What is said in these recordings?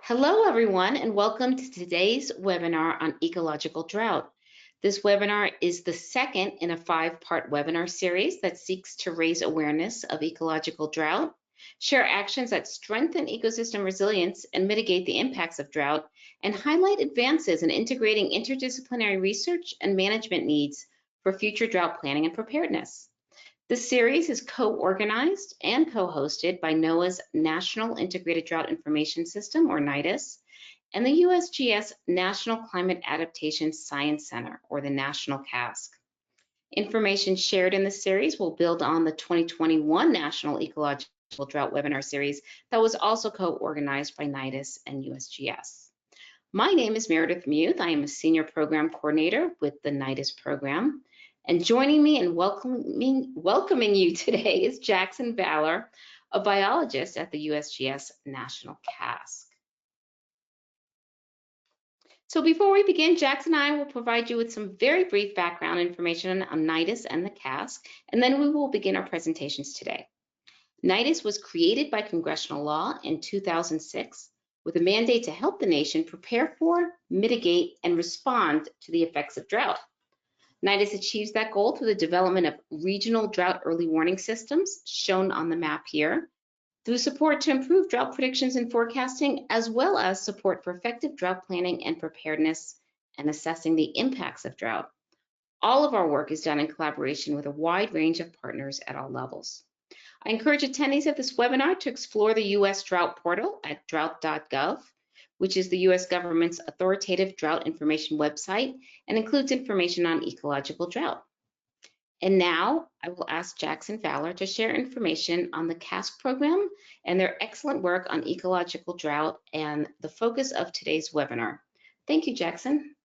Hello, everyone, and welcome to today's webinar on ecological drought. This webinar is the second in a 5-part webinar series that seeks to raise awareness of ecological drought, share actions that strengthen ecosystem resilience and mitigate the impacts of drought, and highlight advances in integrating interdisciplinary research and management needs for future drought planning and preparedness. This series is co-organized and co-hosted by NOAA's National Integrated Drought Information System, or NIDIS, and the USGS National Climate Adaptation Science Center, or the National CASC. Information shared in this series will build on the 2021 National Ecological Drought Webinar Series that was also co-organized by NIDIS and USGS. My name is Meredith Muth. I am a Senior Program Coordinator with the NIDIS program. And joining me and welcoming you today is Jackson Valler, a biologist at the USGS National CASC. So before we begin, Jackson and I will provide you with some very brief background information on NIDIS and the CASC, and then we will begin our presentations today. NIDIS was created by congressional law in 2006 with a mandate to help the nation prepare for, mitigate, and respond to the effects of drought. NIDIS achieves that goal through the development of regional drought early warning systems, shown on the map here, through support to improve drought predictions and forecasting, as well as support for effective drought planning and preparedness and assessing the impacts of drought. All of our work is done in collaboration with a wide range of partners at all levels. I encourage attendees of this webinar to explore the U.S. Drought portal at drought.gov, which is the U.S. government's authoritative drought information website and includes information on ecological drought. And now I will ask Jackson Valler to share information on the CASC program and their excellent work on ecological drought and the focus of today's webinar. Thank you, Jackson.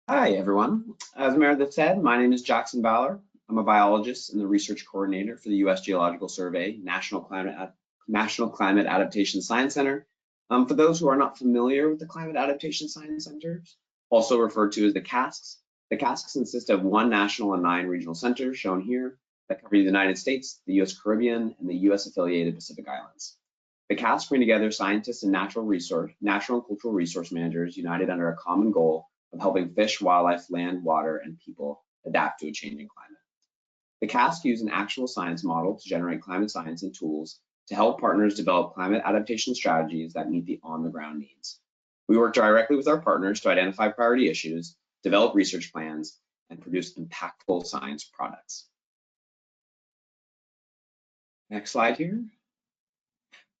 Hi, everyone. As Meredith said, my name is Jackson Valler. I'm a biologist and the research coordinator for the U.S. Geological Survey National Climate Adaptation Science Center. For those who are not familiar with the Climate Adaptation Science Centers, also referred to as the CASCs, the CASCs consist of 1 national and 9 regional centers shown here that cover the United States, the U.S. Caribbean, and the U.S. affiliated Pacific Islands. The CASCs bring together scientists and natural and cultural resource managers united under a common goal of helping fish, wildlife, land, water, and people adapt to a changing climate. The CASC use an actual science model to generate climate science and tools to help partners develop climate adaptation strategies that meet the on-the-ground needs. We work directly with our partners to identify priority issues, develop research plans, and produce impactful science products. Next slide here.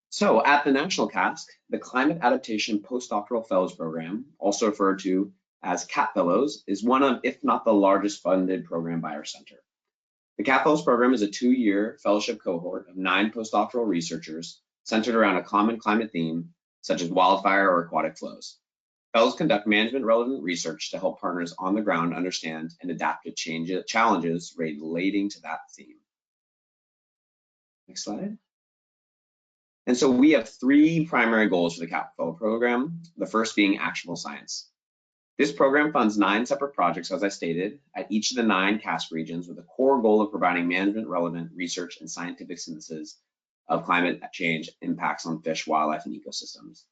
So at the National CASC, the Climate Adaptation Postdoctoral Fellows Program, also referred to as CAP Fellows, is one of, if not the largest funded program by our center. The CAP Fellows program is a 2-year fellowship cohort of 9 postdoctoral researchers centered around a common climate theme, such as wildfire or aquatic flows. Fellows conduct management-relevant research to help partners on the ground understand and adapt to challenges relating to that theme. Next slide. And so we have 3 primary goals for the CAP Fellow program, the first being actionable science. This program funds 9 separate projects, as I stated, at each of the 9 CASC regions with a core goal of providing management-relevant research and scientific synthesis of climate change impacts on fish, wildlife, and ecosystems.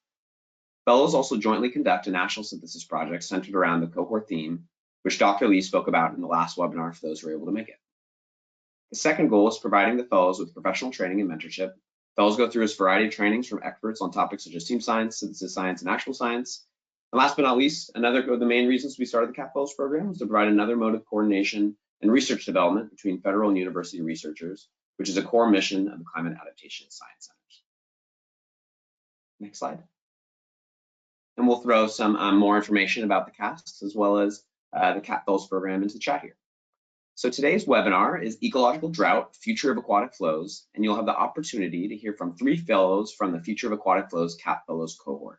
Fellows also jointly conduct a national synthesis project centered around the cohort theme, which Dr. Lee spoke about in the last webinar for those who were able to make it. The second goal is providing the fellows with professional training and mentorship. Fellows go through a variety of trainings from experts on topics such as team science, synthesis science, and actual science. And last but not least, another of the main reasons we started the CAP Fellows program was to provide another mode of coordination and research development between federal and university researchers, which is a core mission of the Climate Adaptation Science Centers. Next slide. And we'll throw some more information about the CASCs as well as the CAP Fellows program into the chat here. So today's webinar is Ecological Drought, Future of Aquatic Flows, and you'll have the opportunity to hear from 3 fellows from the Future of Aquatic Flows CAP Fellows cohort.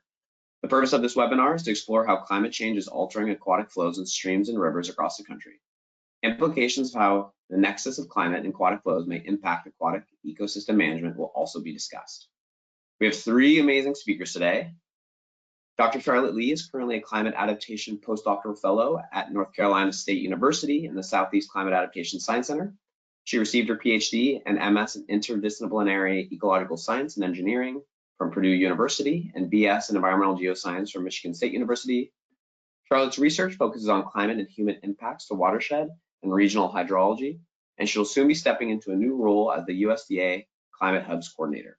The purpose of this webinar is to explore how climate change is altering aquatic flows in streams and rivers across the country. Implications of how the nexus of climate and aquatic flows may impact aquatic ecosystem management will also be discussed. We have 3 amazing speakers today. Dr. Charlotte Lee is currently a Climate Adaptation Postdoctoral Fellow at North Carolina State University in the Southeast Climate Adaptation Science Center. She received her PhD and MS in Interdisciplinary Ecological Science and Engineering from Purdue University and BS in Environmental Geoscience from Michigan State University. Charlotte's research focuses on climate and human impacts to watershed and regional hydrology, and she'll soon be stepping into a new role as the USDA Climate Hubs Coordinator.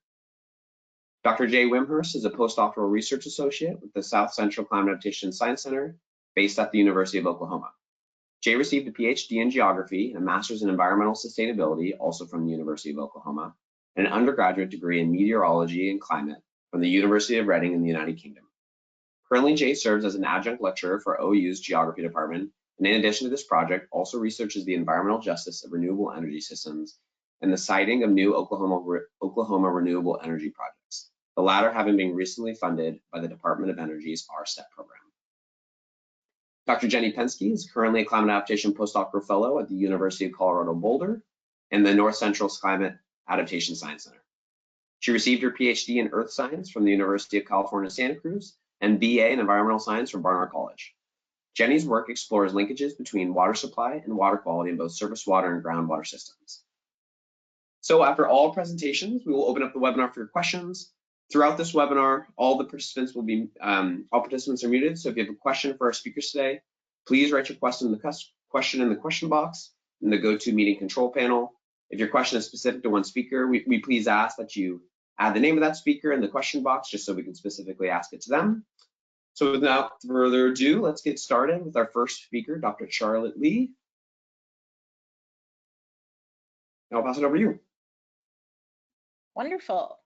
Dr. Jay Wimhurst is a postdoctoral research associate with the South Central Climate Adaptation Science Center based at the University of Oklahoma. Jay received a PhD in geography and a master's in environmental sustainability, also from the University of Oklahoma, and an undergraduate degree in meteorology and climate from the University of Reading in the United Kingdom. Currently, Jay serves as an adjunct lecturer for OU's geography department, and in addition to this project, also researches the environmental justice of renewable energy systems and the siting of new Oklahoma renewable energy projects, the latter having been recently funded by the Department of Energy's RSTEP program. Dr. Jenny Penske is currently a Climate Adaptation Postdoctoral Fellow at the University of Colorado Boulder and the North Central Climate Adaptation Science Center. She received her PhD in Earth Science from the University of California, Santa Cruz, and BA in Environmental Science from Barnard College. Jenny's work explores linkages between water supply and water quality in both surface water and groundwater systems. So after all presentations, we will open up the webinar for your questions. Throughout this webinar, all participants are muted. So if you have a question for our speakers today, please write your question in the question box in the GoToMeeting control panel. If your question is specific to one speaker, we please ask that you add the name of that speaker in the question box just so we can specifically ask it to them. So without further ado, let's get started with our first speaker, Dr. Charlotte Lee. I'll pass it over to you. Wonderful.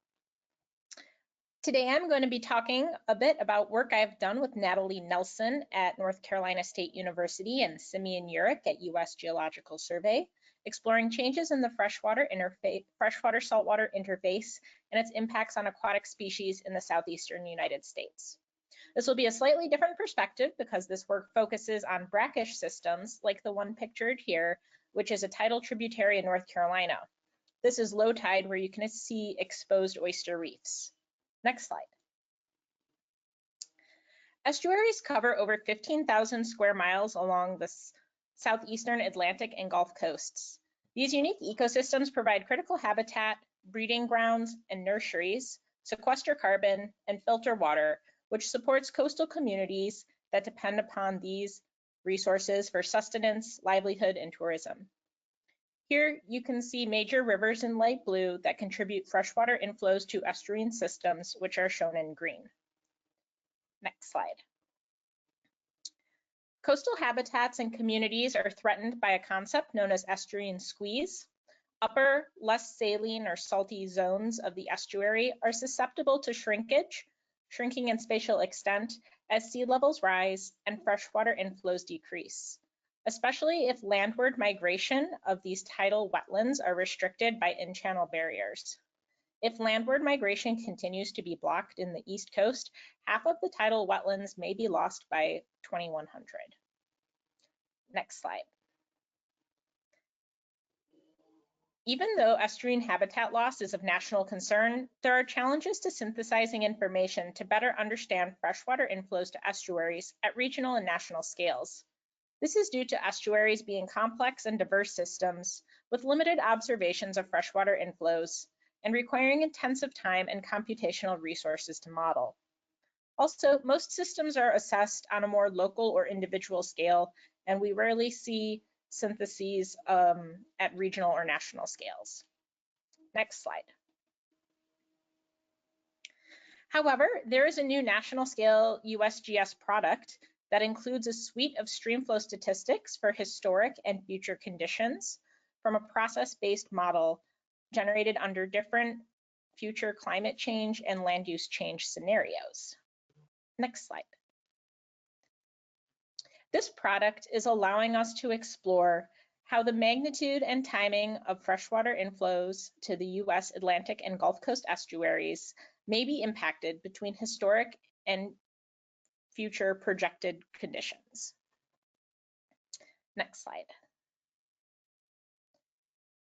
Today I'm going to be talking a bit about work I've done with Natalie Nelson at North Carolina State University and Simeon Urich at US Geological Survey, exploring changes in the freshwater-saltwater interface and its impacts on aquatic species in the southeastern United States. This will be a slightly different perspective because this work focuses on brackish systems like the one pictured here, which is a tidal tributary in North Carolina. This is low tide where you can see exposed oyster reefs. Next slide. Estuaries cover over 15,000 square miles along the southeastern Atlantic and Gulf coasts. These unique ecosystems provide critical habitat, breeding grounds, and nurseries, sequester carbon, and filter water, which supports coastal communities that depend upon these resources for sustenance, livelihood, and tourism. Here you can see major rivers in light blue that contribute freshwater inflows to estuarine systems, which are shown in green. Next slide. Coastal habitats and communities are threatened by a concept known as estuarine squeeze. Upper, less saline or salty zones of the estuary are susceptible to shrinking in spatial extent as sea levels rise and freshwater inflows decrease, especially if landward migration of these tidal wetlands are restricted by in-channel barriers. If landward migration continues to be blocked in the East Coast, half of the tidal wetlands may be lost by 2100. Next slide. Even though estuarine habitat loss is of national concern, there are challenges to synthesizing information to better understand freshwater inflows to estuaries at regional and national scales. This is due to estuaries being complex and diverse systems with limited observations of freshwater inflows and requiring intensive time and computational resources to model. Also, most systems are assessed on a more local or individual scale, and we rarely see syntheses at regional or national scales. Next slide. However, there is a new national scale USGS product that includes a suite of streamflow statistics for historic and future conditions from a process-based model generated under different future climate change and land use change scenarios. Next slide. This product is allowing us to explore how the magnitude and timing of freshwater inflows to the US Atlantic and Gulf Coast estuaries may be impacted between historic and future projected conditions. Next slide.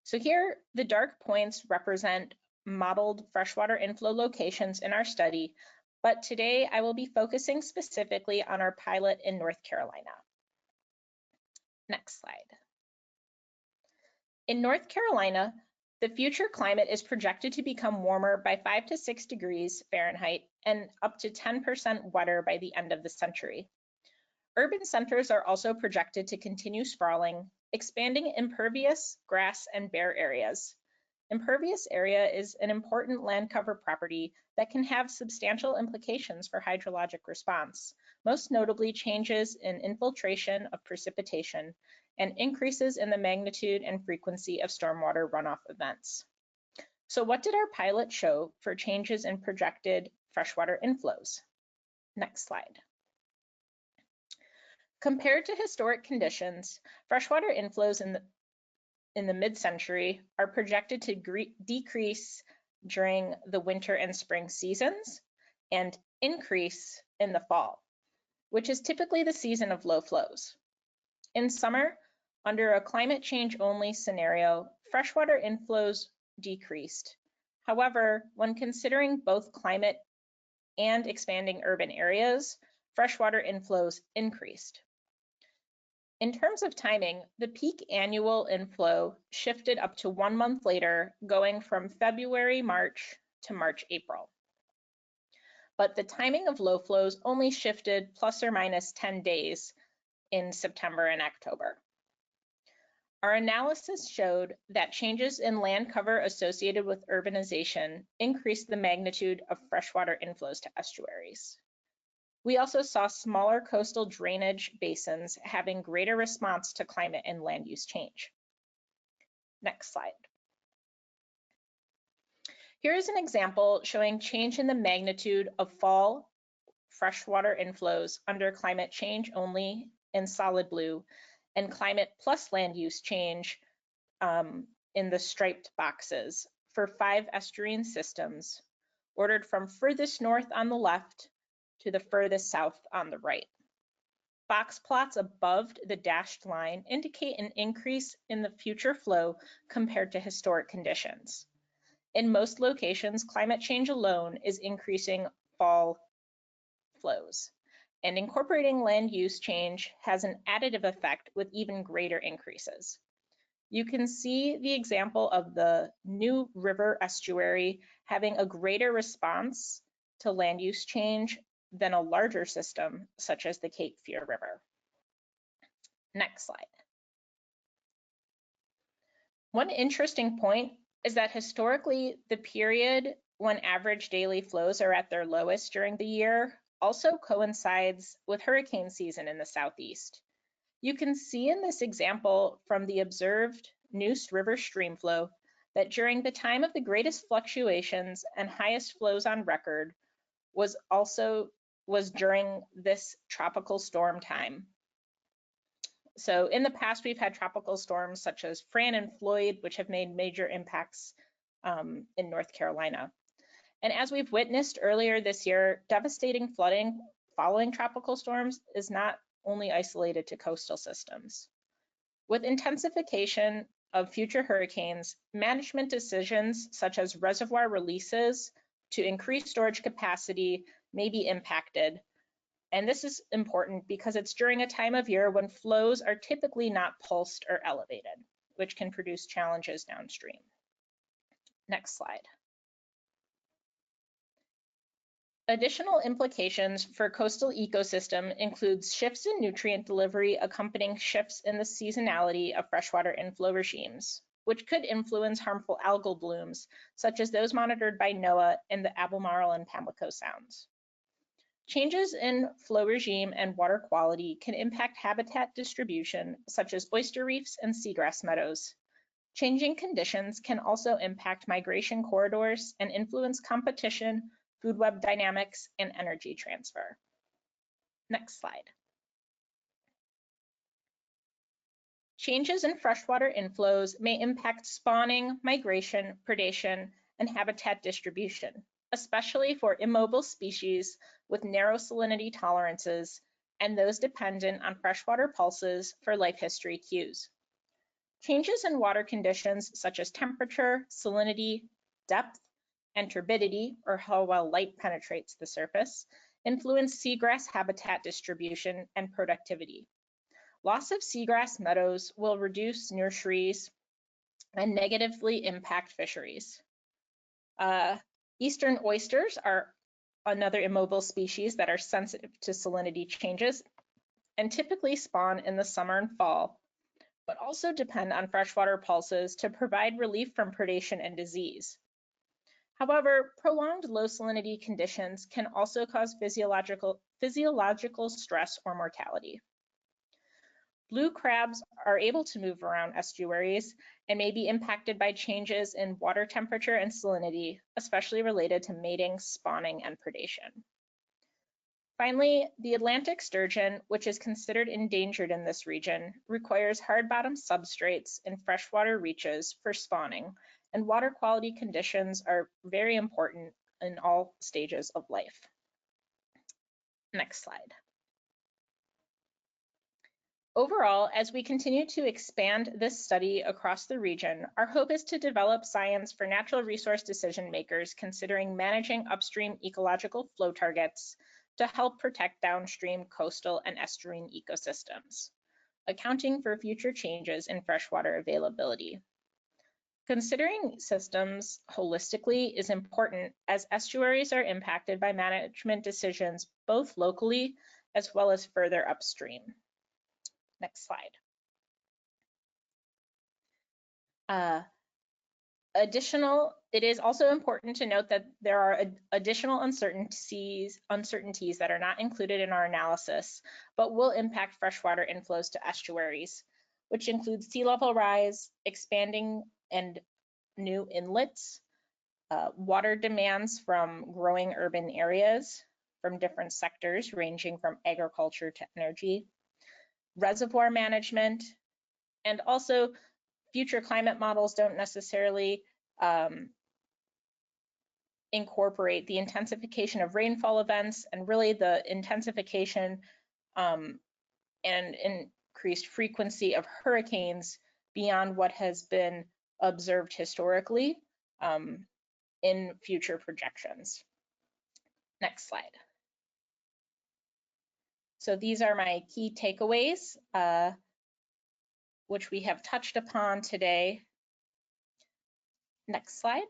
So here, the dark points represent modeled freshwater inflow locations in our study, but today I will be focusing specifically on our pilot in North Carolina. Next slide. In North Carolina, The future climate is projected to become warmer by 5 to 6 degrees Fahrenheit and up to 10% wetter by the end of the century. Urban centers are also projected to continue sprawling, expanding impervious, grass, and bare areas. Impervious area is an important land cover property that can have substantial implications for hydrologic response, most notably changes in infiltration of precipitation and increases in the magnitude and frequency of stormwater runoff events. So what did our pilot show for changes in projected freshwater inflows? Next slide. Compared to historic conditions, freshwater inflows in the mid-century are projected to decrease during the winter and spring seasons and increase in the fall, which is typically the season of low flows. In summer, under a climate change only scenario, freshwater inflows decreased. However, when considering both climate and expanding urban areas, freshwater inflows increased. In terms of timing, the peak annual inflow shifted up to 1 month later, going from February-March to March-April. But the timing of low flows only shifted plus or minus 10 days in September and October. Our analysis showed that changes in land cover associated with urbanization increased the magnitude of freshwater inflows to estuaries. We also saw smaller coastal drainage basins having greater response to climate and land use change. Next slide. Here is an example showing change in the magnitude of fall freshwater inflows under climate change only in solid blue and climate plus land use change in the striped boxes for 5 estuarine systems, ordered from furthest north on the left to the furthest south on the right. Box plots above the dashed line indicate an increase in the future flow compared to historic conditions. In most locations, climate change alone is increasing fall flows, and incorporating land use change has an additive effect with even greater increases. You can see the example of the New River estuary having a greater response to land use change than a larger system such as the Cape Fear River. Next slide. One interesting point is that historically, the period when average daily flows are at their lowest during the year also coincides with hurricane season in the southeast. You can see in this example from the observed Neuse River streamflow that during the time of the greatest fluctuations and highest flows on record was during this tropical storm time. So in the past, we've had tropical storms such as Fran and Floyd, which have made major impacts in North Carolina. And as we've witnessed earlier this year, devastating flooding following tropical storms is not only isolated to coastal systems. With intensification of future hurricanes, management decisions such as reservoir releases to increase storage capacity may be impacted. And this is important because it's during a time of year when flows are typically not pulsed or elevated, which can produce challenges downstream. Next slide. Additional implications for coastal ecosystem includes shifts in nutrient delivery accompanying shifts in the seasonality of freshwater inflow regimes, which could influence harmful algal blooms, such as those monitored by NOAA in the Albemarle and Pamlico Sounds. Changes in flow regime and water quality can impact habitat distribution, such as oyster reefs and seagrass meadows. Changing conditions can also impact migration corridors and influence competition, food web dynamics, and energy transfer. Next slide. Changes in freshwater inflows may impact spawning, migration, predation, and habitat distribution, especially for immobile species with narrow salinity tolerances and those dependent on freshwater pulses for life history cues. Changes in water conditions such as temperature, salinity, depth, and turbidity, or how well light penetrates the surface, influence seagrass habitat distribution and productivity. Loss of seagrass meadows will reduce nurseries and negatively impact fisheries. Eastern oysters are another immobile species that are sensitive to salinity changes and typically spawn in the summer and fall, but also depend on freshwater pulses to provide relief from predation and disease. However, prolonged low salinity conditions can also cause physiological stress or mortality. Blue crabs are able to move around estuaries and may be impacted by changes in water temperature and salinity, especially related to mating, spawning, and predation. Finally, the Atlantic sturgeon, which is considered endangered in this region, requires hard-bottom substrates in freshwater reaches for spawning, and water quality conditions are very important in all stages of life. Next slide. Overall, as we continue to expand this study across the region, our hope is to develop science for natural resource decision makers considering managing upstream ecological flow targets to help protect downstream coastal and estuarine ecosystems, accounting for future changes in freshwater availability. Considering systems holistically is important as estuaries are impacted by management decisions both locally as well as further upstream. Next slide. It is also important to note that there are additional uncertainties that are not included in our analysis, but will impact freshwater inflows to estuaries, which includes sea level rise, expanding and new inlets, water demands from growing urban areas from different sectors ranging from agriculture to energy, reservoir management, and also future climate models don't necessarily incorporate the intensification of rainfall events and really the intensification and increased frequency of hurricanes beyond what has been observed historically in future projections. Next slide. So these are my key takeaways, which we have touched upon today. Next slide.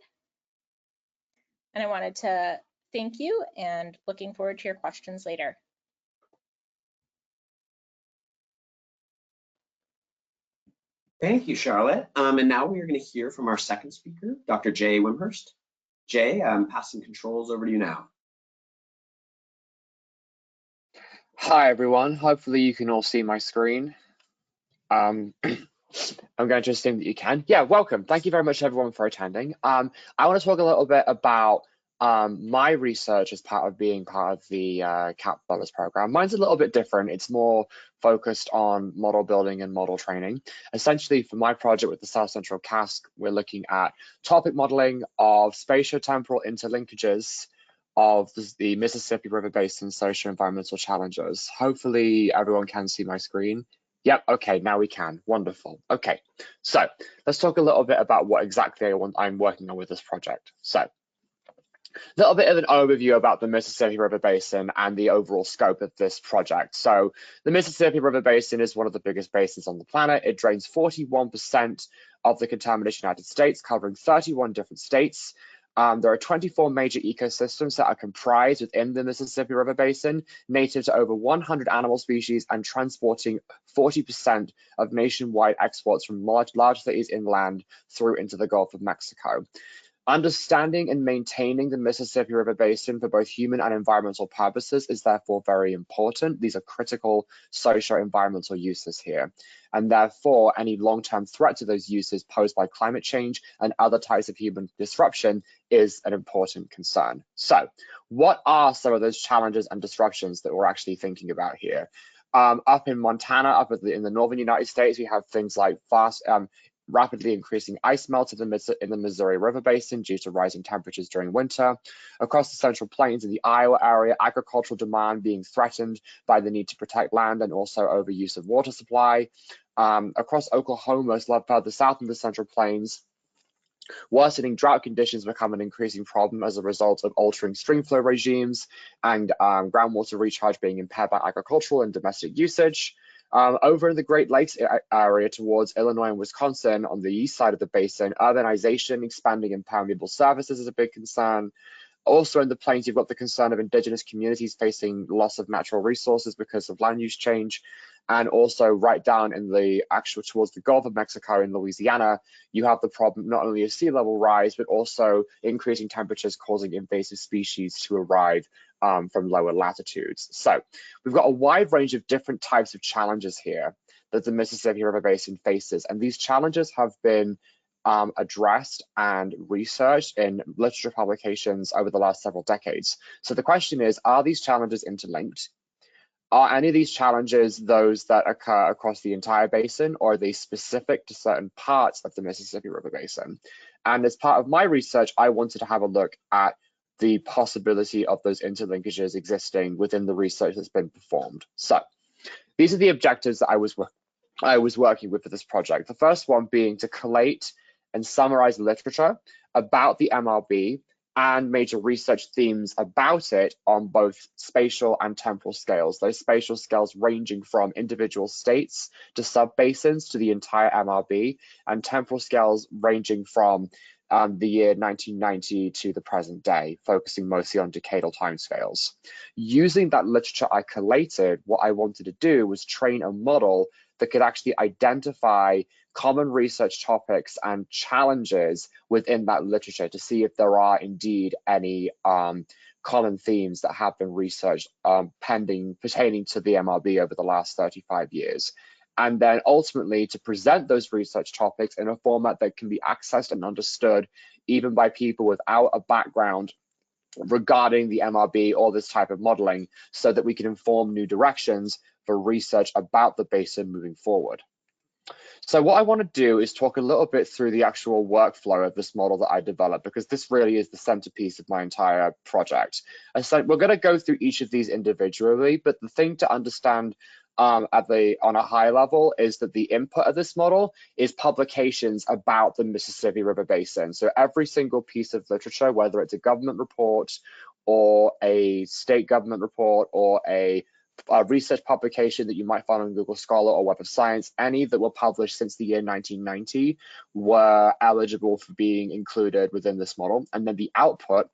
And I wanted to thank you and looking forward to your questions later. Thank you, Charlotte. And now we are going to hear from our second speaker, Dr. Jay Wimhurst. Jay, I'm passing controls over to you now. Hi, everyone. Hopefully you can all see my screen. I'm going to assume that you can. Yeah, welcome. Thank you very much, everyone, for attending. I want to talk a little bit about my research as part of being part of the CAP Fellows program. Mine's a little bit different. It's more focused on model building and model training. Essentially, for my project with the South Central CASC, we're looking at topic modeling of spatiotemporal interlinkages of the Mississippi River Basin socio-environmental challenges. Hopefully everyone can see my screen. Yep, okay, now we can. Wonderful. Okay, so let's talk a little bit about what exactly I'm working on with this project. So, a little bit of an overview about the Mississippi River Basin and the overall scope of this project. So, the Mississippi River Basin is one of the biggest basins on the planet. It drains 41% of the contaminated United States, covering 31 different states. There are 24 major ecosystems that are comprised within the Mississippi River Basin, native to over 100 animal species and transporting 40% of nationwide exports from large cities inland through into the Gulf of Mexico. Understanding and maintaining the Mississippi River Basin for both human and environmental purposes is therefore very important. These are critical socio-environmental uses here. And therefore, any long-term threat to those uses posed by climate change and other types of human disruption is an important concern. So, what are some of those challenges and disruptions that we're actually thinking about here? Up in Montana, in the northern United States, we have things like rapidly increasing ice melt in the Missouri River Basin due to rising temperatures during winter. Across the Central Plains in the Iowa area, agricultural demand being threatened by the need to protect land and also overuse of water supply. Across Oklahoma, further south in the Central Plains, worsening drought conditions become an increasing problem as a result of altering stream flow regimes and groundwater recharge being impaired by agricultural and domestic usage. Over in the Great Lakes area towards Illinois and Wisconsin on the east side of the basin, urbanization, expanding impermeable surfaces is a big concern. Also in the plains, you've got the concern of indigenous communities facing loss of natural resources because of land use change. And also right down in the actual towards the Gulf of Mexico in Louisiana, you have the problem not only of sea level rise, but also increasing temperatures causing invasive species to arrive from lower latitudes. So we've got a wide range of different types of challenges here that the Mississippi River Basin faces. And these challenges have been addressed and researched in literature publications over the last several decades. So the question is, are these challenges interlinked? Are any of these challenges those that occur across the entire basin, or are they specific to certain parts of the Mississippi River Basin? And as part of my research, I wanted to have a look at the possibility of those interlinkages existing within the research that's been performed. So these are the objectives that I was working with for this project. The first one being to collate and summarize literature about the MRB and major research themes about it on both spatial and temporal scales. Those spatial scales ranging from individual states to subbasins to the entire MRB, and temporal scales ranging from the year 1990 to the present day, focusing mostly on decadal timescales. Using that literature I collated, what I wanted to do was train a model that could actually identify common research topics and challenges within that literature to see if there are indeed any common themes that have been researched pertaining to the MRB over the last 35 years. And then ultimately to present those research topics in a format that can be accessed and understood even by people without a background regarding the MRB or this type of modeling, so that we can inform new directions for research about the basin moving forward. So what I want to do is talk a little bit through the actual workflow of this model that I developed, because this really is the centerpiece of my entire project. And so we're going to go through each of these individually, but the thing to understand on a high level is that the input of this model is publications about the Mississippi River Basin. So every single piece of literature, whether it's a government report or a state government report or a research publication that you might find on Google Scholar or Web of Science, any that were published since the year 1990 were eligible for being included within this model. And then the output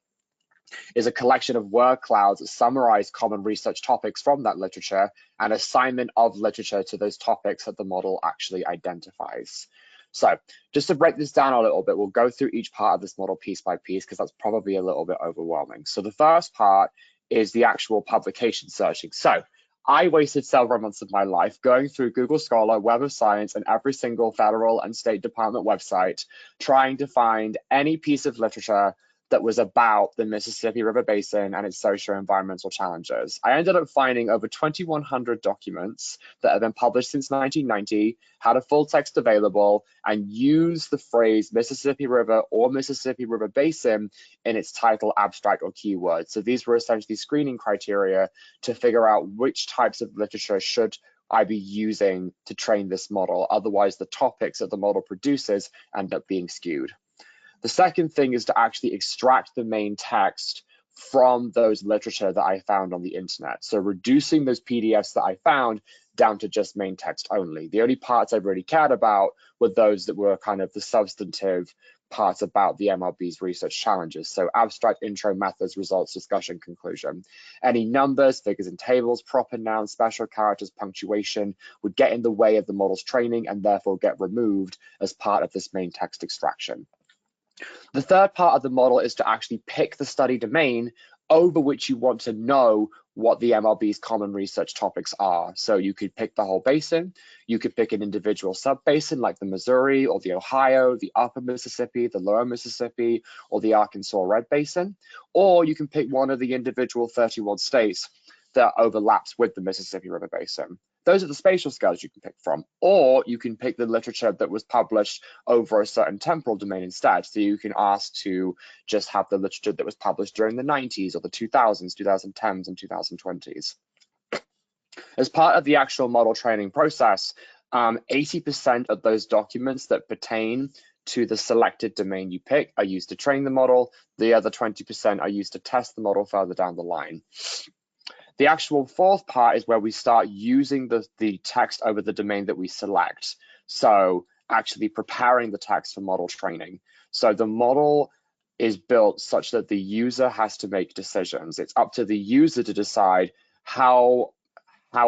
is a collection of word clouds that summarize common research topics from that literature and assignment of literature to those topics that the model actually identifies. So just to break this down a little bit, we'll go through each part of this model piece by piece, because that's probably a little bit overwhelming. So the first part is the actual publication searching. So I wasted several months of my life going through Google Scholar, Web of Science, and every single federal and state department website, trying to find any piece of literature that was about the Mississippi River Basin and its socio-environmental challenges. I ended up finding over 2,100 documents that have been published since 1990, had a full text available, and used the phrase Mississippi River or Mississippi River Basin in its title, abstract, or keyword. So these were essentially screening criteria to figure out which types of literature should I be using to train this model. Otherwise, the topics that the model produces end up being skewed. The second thing is to actually extract the main text from those literature that I found on the internet. So reducing those PDFs that I found down to just main text only. The only parts I really cared about were those that were kind of the substantive parts about the MRB's research challenges. So abstract, intro, methods, results, discussion, conclusion. Any numbers, figures, and tables, proper nouns, special characters, punctuation would get in the way of the model's training and therefore get removed as part of this main text extraction. The third part of the model is to actually pick the study domain over which you want to know what the MRB's common research topics are. So you could pick the whole basin, you could pick an individual sub-basin like the Missouri or the Ohio, the Upper Mississippi, the Lower Mississippi, or the Arkansas Red Basin, or you can pick one of the individual 31 states that overlaps with the Mississippi River Basin. Those are the spatial scales you can pick from, or you can pick the literature that was published over a certain temporal domain instead. So you can ask to just have the literature that was published during the 90s or the 2000s, 2010s, and 2020s. As part of the actual model training process, 80% of those documents that pertain to the selected domain you pick are used to train the model. The other 20% are used to test the model further down the line. The actual fourth part is where we start using the text over the domain that we select. So actually preparing the text for model training. So the model is built such that the user has to make decisions. It's up to the user to decide how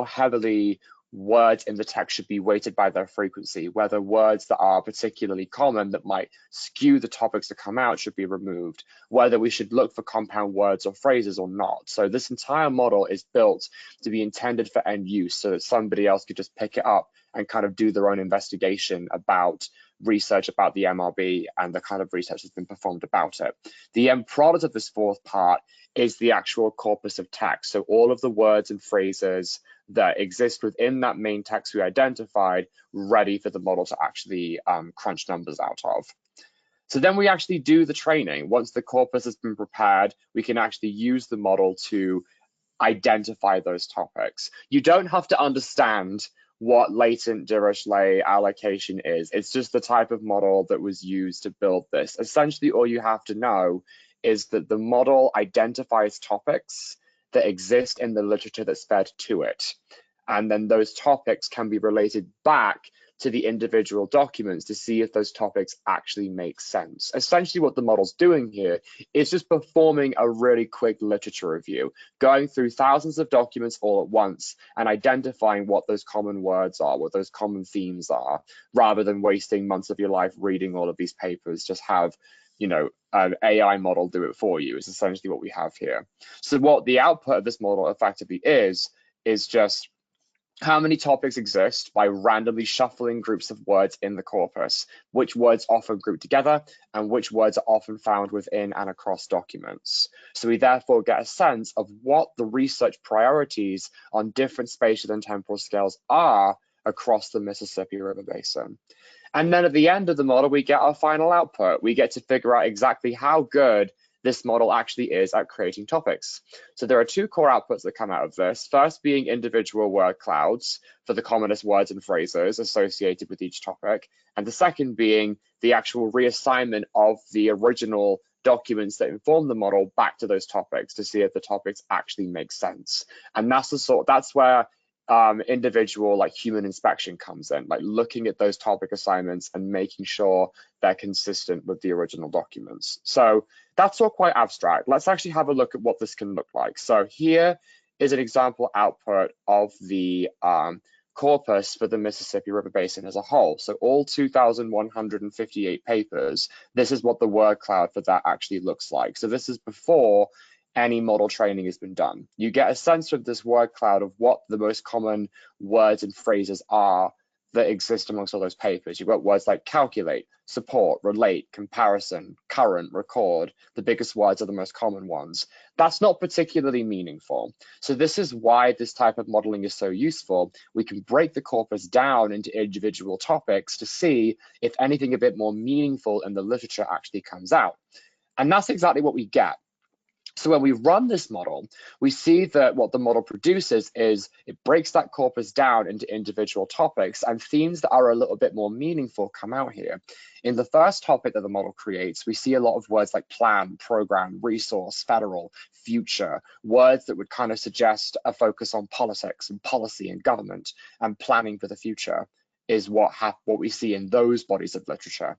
heavily words in the text should be weighted by their frequency, whether words that are particularly common that might skew the topics that come out should be removed, whether we should look for compound words or phrases or not. So this entire model is built to be intended for end use so that somebody else could just pick it up and kind of do their own investigation about research about the MRB and the kind of research that's been performed about it. The end product of this fourth part is the actual corpus of text. So all of the words and phrases that exist within that main text we identified, ready for the model to actually crunch numbers out of. So then we actually do the training. Once the corpus has been prepared, we can actually use the model to identify those topics. You don't have to understand what latent Dirichlet allocation is. It's just the type of model that was used to build this. Essentially, all you have to know is that the model identifies topics that exist in the literature that's fed to it. And then those topics can be related back to the individual documents to see if those topics actually make sense. Essentially what the model's doing here is just performing a really quick literature review, going through thousands of documents all at once and identifying what those common words are, what those common themes are, rather than wasting months of your life reading all of these papers. Just have, you know, an AI model do it for you is essentially what we have here. So what the output of this model effectively is just how many topics exist by randomly shuffling groups of words in the corpus, which words often group together, and which words are often found within and across documents. So we therefore get a sense of what the research priorities on different spatial and temporal scales are across the Mississippi River Basin. And then at the end of the model, we get our final output. We get to figure out exactly how good this model actually is at creating topics. So there are two core outputs that come out of this. First being individual word clouds for the commonest words and phrases associated with each topic. And the second being the actual reassignment of the original documents that inform the model back to those topics to see if the topics actually make sense. And that's where individual like human inspection comes in, like looking at those topic assignments and making sure they're consistent with the original documents. So that's all quite abstract. Let's actually have a look at what this can look like. So here is an example output of the corpus for the Mississippi River Basin as a whole. So all 2,158 papers, this is what the word cloud for that actually looks like. So this is before any model training has been done. You get a sense of this word cloud of what the most common words and phrases are that exist amongst all those papers. You've got words like calculate, support, relate, comparison, current, record. The biggest words are the most common ones. That's not particularly meaningful. So this is why this type of modeling is so useful. We can break the corpus down into individual topics to see if anything a bit more meaningful in the literature actually comes out. And that's exactly what we get. So when we run this model, we see that what the model produces is it breaks that corpus down into individual topics, and themes that are a little bit more meaningful come out here. In the first topic that the model creates, we see a lot of words like plan, program, resource, federal, future, words that would kind of suggest a focus on politics and policy and government, and planning for the future is what we see in those bodies of literature.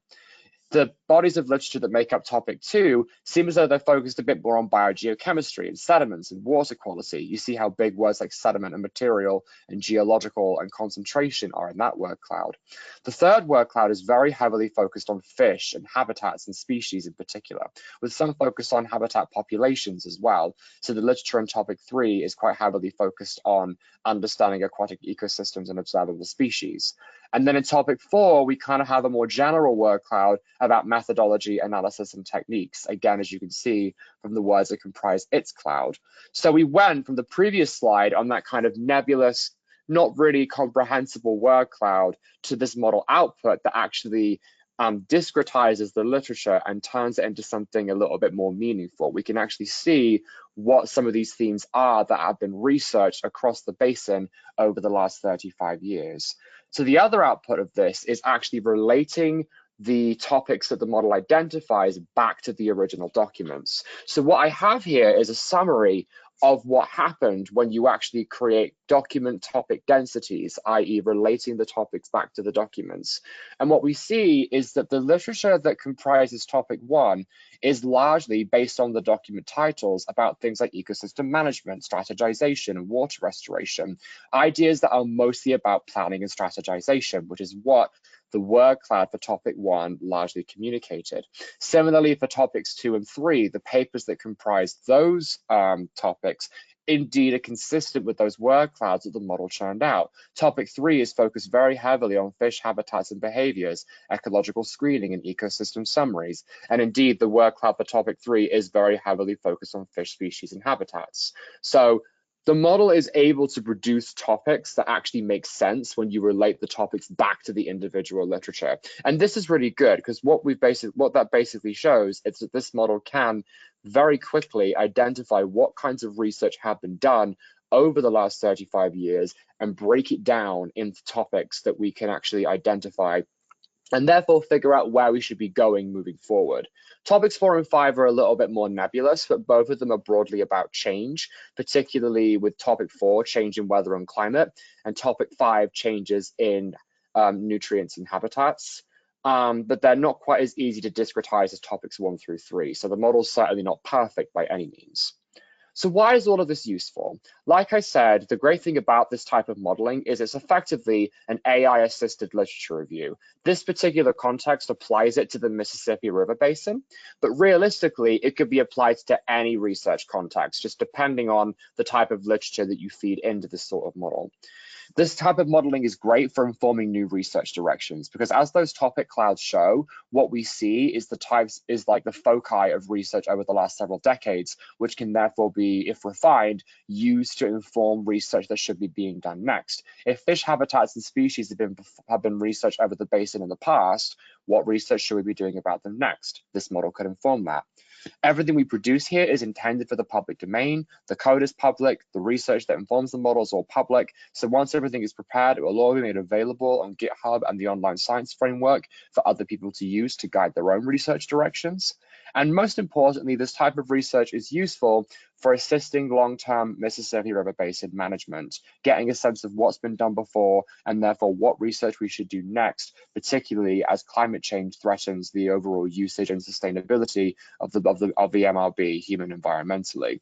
The bodies of literature that make up topic 2 seem as though they're focused a bit more on biogeochemistry and sediments and water quality. You see how big words like sediment and material and geological and concentration are in that word cloud. The third word cloud is very heavily focused on fish and habitats and species in particular, with some focus on habitat populations as well. So the literature in topic 3 is quite heavily focused on understanding aquatic ecosystems and observable species. And then in topic 4, we kind of have a more general word cloud about methodology, analysis, and techniques, again, as you can see from the words that comprise its cloud. So we went from the previous slide on that kind of nebulous, not really comprehensible word cloud to this model output that actually discretizes the literature and turns it into something a little bit more meaningful. We can actually see what some of these themes are that have been researched across the basin over the last 35 years. So the other output of this is actually relating the topics that the model identifies back to the original documents. So what I have here is a summary of what happened when you actually create document topic densities, i.e. relating the topics back to the documents. And what we see is that the literature that comprises topic 1 is largely based on the document titles about things like ecosystem management, strategization, and water restoration, ideas that are mostly about planning and strategization, which is what the word cloud for topic 1 largely communicated. Similarly, for topics 2 and 3, the papers that comprise those topics indeed are consistent with those word clouds that the model churned out. Topic 3 is focused very heavily on fish habitats and behaviors, ecological screening, and ecosystem summaries. And indeed, the word cloud for topic 3 is very heavily focused on fish species and habitats. So the model is able to produce topics that actually make sense when you relate the topics back to the individual literature. And this is really good because what that basically shows is that this model can very quickly identify what kinds of research have been done over the last 35 years and break it down into topics that we can actually identify and therefore figure out where we should be going moving forward. Topics 4 and 5 are a little bit more nebulous, but both of them are broadly about change, particularly with topic 4, change in weather and climate, and topic 5, changes in nutrients and habitats. But they're not quite as easy to discretize as topics 1 through 3. So the model's certainly not perfect by any means. So why is all of this useful? Like I said, the great thing about this type of modeling is it's effectively an AI-assisted literature review. This particular context applies it to the Mississippi River Basin, but realistically, it could be applied to any research context, just depending on the type of literature that you feed into this sort of model. This type of modeling is great for informing new research directions because as those topic clouds show, what we see is like the foci of research over the last several decades, which can therefore be, if refined, used to inform research that should be being done next. If fish habitats and species have been researched over the basin in the past, what research should we be doing about them next? This model could inform that. Everything we produce here is intended for the public domain. The code is public. The research that informs the model is all public. So once everything is prepared, it will all be made available on GitHub and the online science framework for other people to use to guide their own research directions. And most importantly, this type of research is useful for assisting long-term Mississippi River Basin management, getting a sense of what's been done before and therefore what research we should do next, particularly as climate change threatens the overall usage and sustainability of the MRB, human environmentally.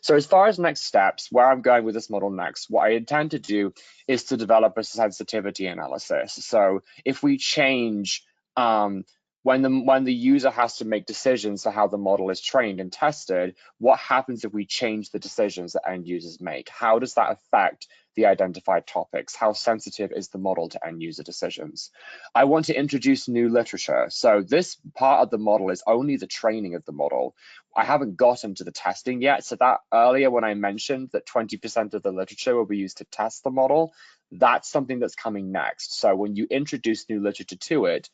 So as far as next steps, where I'm going with this model next, what I intend to do is to develop a sensitivity analysis. So if we change when the user has to make decisions to how the model is trained and tested, what happens if we change the decisions that end users make? How does that affect the identified topics? How sensitive is the model to end user decisions? I want to introduce new literature. So this part of the model is only the training of the model. I haven't gotten to the testing yet. So that earlier when I mentioned that 20% of the literature will be used to test the model, that's something that's coming next. So when you introduce new literature to it,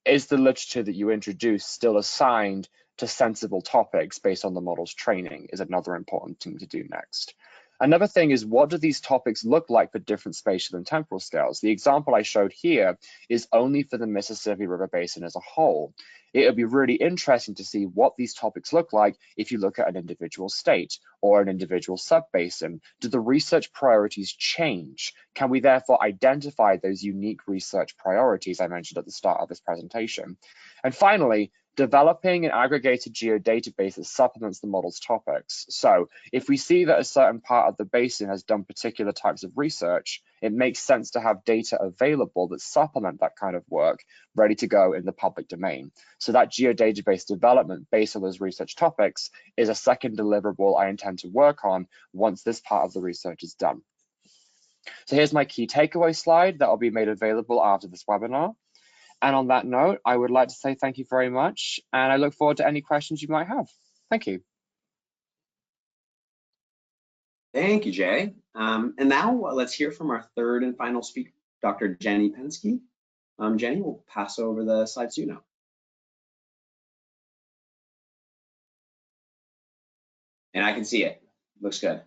is the literature that you introduce still assigned to sensible topics based on the model's training is another important thing to do next. Another thing is, what do these topics look like for different spatial and temporal scales? The example I showed here is only for the Mississippi River Basin as a whole. It would be really interesting to see what these topics look like if you look at an individual state or an individual subbasin. Do the research priorities change? Can we therefore identify those unique research priorities I mentioned at the start of this presentation? And finally, developing an aggregated geodatabase that supplements the model's topics. So if we see that a certain part of the basin has done particular types of research, it makes sense to have data available that supplement that kind of work ready to go in the public domain. So that geodatabase development based on those research topics is a second deliverable I intend to work on once this part of the research is done. So here's my key takeaway slide that will be made available after this webinar. And on that note, I would like to say thank you very much, and I look forward to any questions you might have. Thank you. Thank you, Jay. And now let's hear from our third and final speaker, Dr. Jenny Penske. Jenny, we'll pass over the slides to you now. And I can see it. Looks good.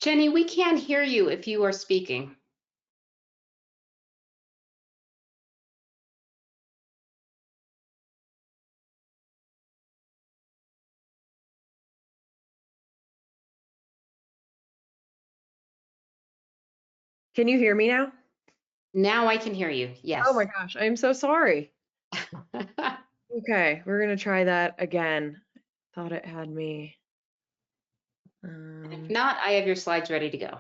Jenny, we can't hear you if you are speaking. Can you hear me now? Now I can hear you, yes. Oh my gosh, I'm so sorry. Okay, we're gonna try that again. Thought it had me. If not, I have your slides ready to go.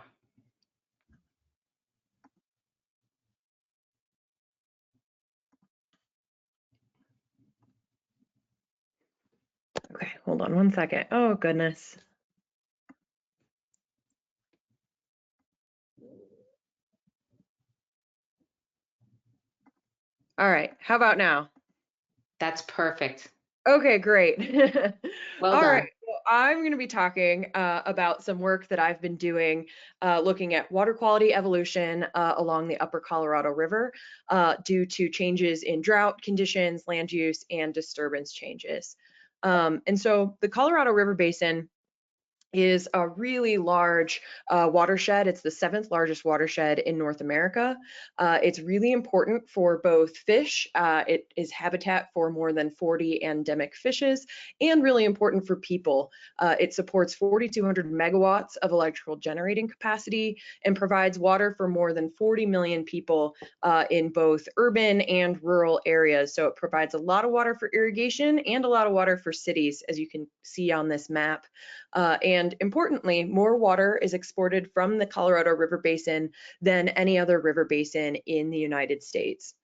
Okay, hold on one second. Oh goodness. All right, how about now? That's perfect. Okay, great. Well All done. right, well, I'm going to be talking about some work that I've been doing looking at water quality evolution along the upper Colorado River due to changes in drought conditions, land use, and disturbance changes. And so the Colorado River Basin is a really large watershed. It's the 7th largest watershed in North America. It's really important for both fish. It is habitat for more than 40 endemic fishes, and really important for people. It supports 4,200 megawatts of electrical generating capacity and provides water for more than 40 million people in both urban and rural areas. So it provides a lot of water for irrigation and a lot of water for cities, as you can see on this map. And importantly, more water is exported from the Colorado River Basin than any other river basin in the United States.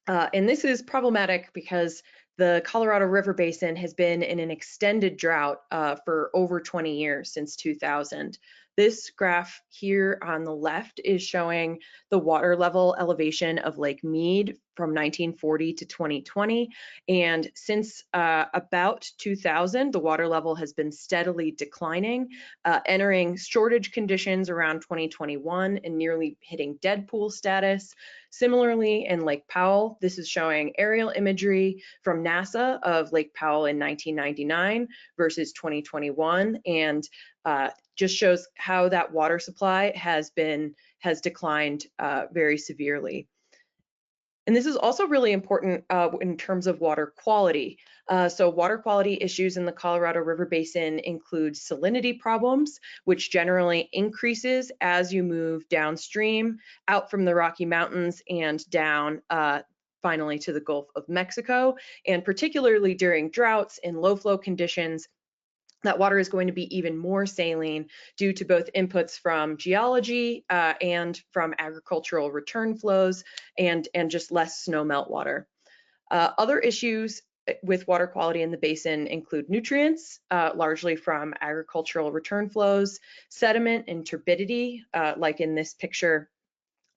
And this is problematic because the Colorado River Basin has been in an extended drought for over 20 years, since 2000. This graph here on the left is showing the water level elevation of Lake Mead from 1940 to 2020. And since about 2000, the water level has been steadily declining, entering shortage conditions around 2021 and nearly hitting dead pool status. Similarly, in Lake Powell, this is showing aerial imagery from NASA of Lake Powell in 1999 versus 2021, and just shows how that water supply has declined very severely. And this is also really important in terms of water quality. So water quality issues in the Colorado River Basin include salinity problems, which generally increases as you move downstream, out from the Rocky Mountains and down finally to the Gulf of Mexico. And particularly during droughts and low flow conditions, that water is going to be even more saline due to both inputs from geology and from agricultural return flows and just less snow melt water. Other issues with water quality in the basin include nutrients, largely from agricultural return flows, sediment and turbidity, like in this picture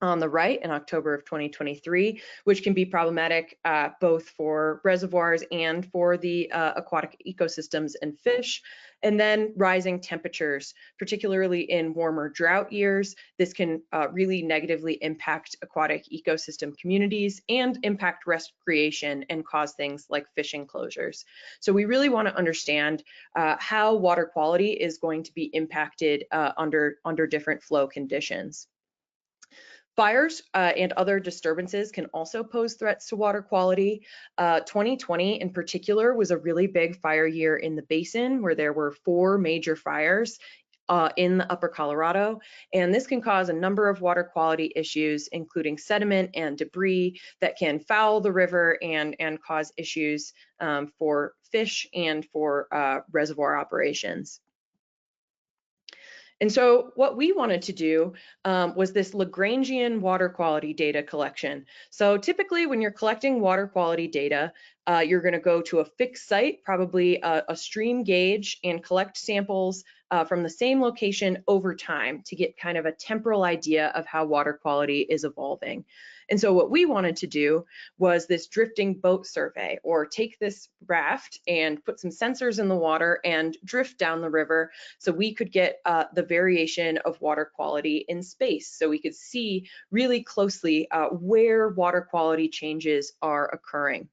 on the right in October of 2023, which can be problematic both for reservoirs and for the aquatic ecosystems and fish. And then rising temperatures, particularly in warmer drought years. This can really negatively impact aquatic ecosystem communities and impact recreation and cause things like fishing closures. So we really want to understand how water quality is going to be impacted under different flow conditions. Fires and other disturbances can also pose threats to water quality. 2020 in particular was a really big fire year in the basin, where there were 4 major fires in the upper Colorado, and this can cause a number of water quality issues, including sediment and debris that can foul the river and cause issues for fish and for reservoir operations. And so what we wanted to do was this Lagrangian water quality data collection. So typically when you're collecting water quality data, you're going to go to a fixed site, probably a stream gauge, and collect samples from the same location over time to get kind of a temporal idea of how water quality is evolving. And so what we wanted to do was this drifting boat survey, or take this raft and put some sensors in the water and drift down the river so we could get the variation of water quality in space, so we could see really closely where water quality changes are occurring.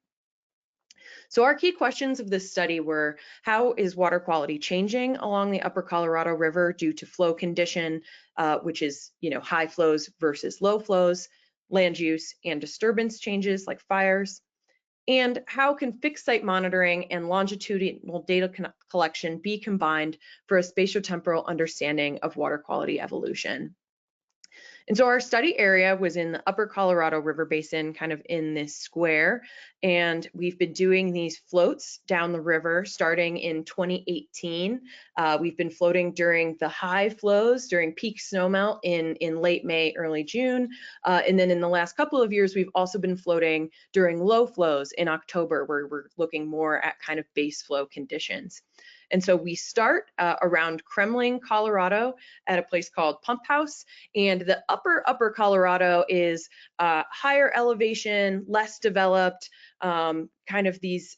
So our key questions of this study were, how is water quality changing along the upper Colorado River due to flow condition, which is, high flows versus low flows, land use and disturbance changes like fires, and how can fixed site monitoring and longitudinal data collection be combined for a spatiotemporal understanding of water quality evolution. And so our study area was in the upper Colorado River Basin, kind of in this square. And we've been doing these floats down the river starting in 2018. We've been floating during the high flows, during peak snowmelt in late May, early June. And then in the last couple of years, we've also been floating during low flows in October, where we're looking more at kind of base flow conditions. And so we start around Kremling, Colorado, at a place called Pump House. And the upper Colorado is higher elevation, less developed, kind of these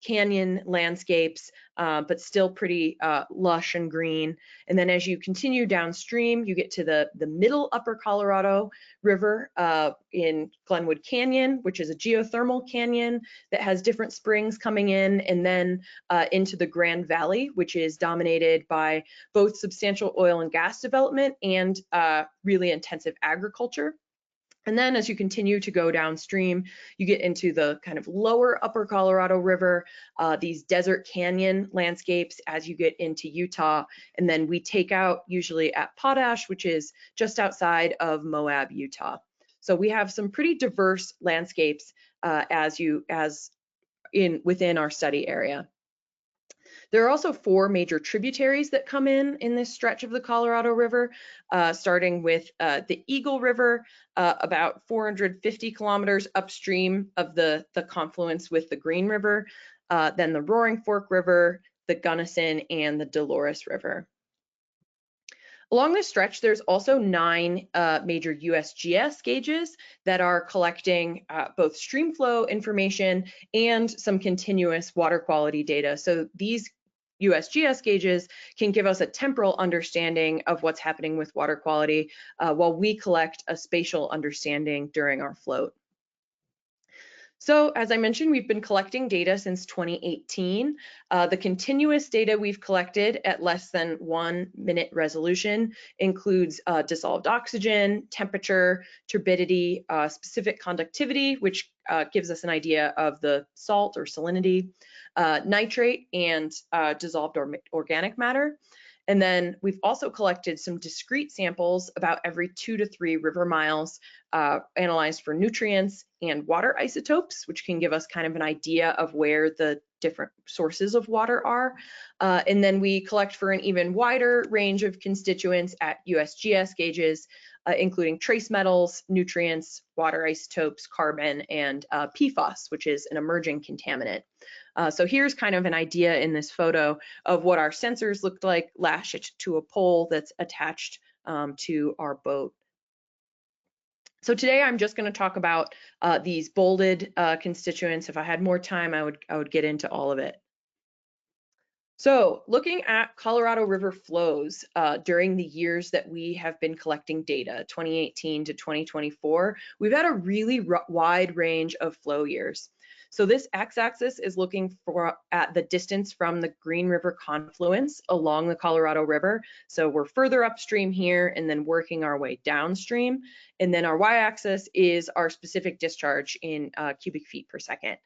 canyon landscapes, but still pretty lush and green. And then as you continue downstream, you get to the middle upper Colorado River in Glenwood Canyon, which is a geothermal canyon that has different springs coming in, and then into the Grand Valley, which is dominated by both substantial oil and gas development and really intensive agriculture. And then as you continue to go downstream, you get into the kind of lower upper Colorado River, these desert canyon landscapes as you get into Utah. And then we take out usually at Potash, which is just outside of Moab, Utah. So we have some pretty diverse landscapes within our study area. There are also 4 major tributaries that come in this stretch of the Colorado River, starting with the Eagle River, about 450 kilometers upstream of the confluence with the Green River, then the Roaring Fork River, the Gunnison, and the Dolores River. Along this stretch, there's also 9 major USGS gauges that are collecting both stream flow information and some continuous water quality data. So these USGS gauges can give us a temporal understanding of what's happening with water quality while we collect a spatial understanding during our float. So as I mentioned, we've been collecting data since 2018. The continuous data we've collected at less than 1 minute resolution includes dissolved oxygen, temperature, turbidity, specific conductivity, which gives us an idea of the salt or salinity, nitrate, and dissolved organic matter. And then we've also collected some discrete samples about every 2 to 3 river miles, analyzed for nutrients and water isotopes, which can give us kind of an idea of where the different sources of water are. And then we collect for an even wider range of constituents at USGS gauges, including trace metals, nutrients, water isotopes, carbon, and PFAS, which is an emerging contaminant. So here's kind of an idea in this photo of what our sensors looked like lashed to a pole that's attached to our boat. So today I'm just going to talk about these bolded constituents. If I had more time, I would get into all of it. So looking at Colorado River flows during the years that we have been collecting data, 2018 to 2024, we've had a really wide range of flow years. So this x-axis is looking at the distance from the Green River confluence along the Colorado River. So we're further upstream here and then working our way downstream. And then our y-axis is our specific discharge in cubic feet per second.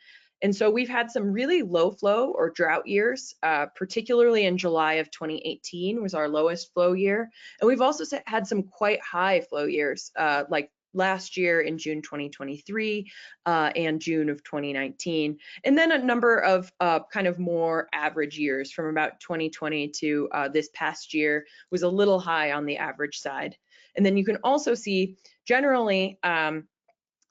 And so we've had some really low flow or drought years, particularly in July of 2018 was our lowest flow year. And we've also had some quite high flow years, like last year in June 2023 and June of 2019. And then a number of kind of more average years from about 2020 to this past year was a little high on the average side. And then you can also see generally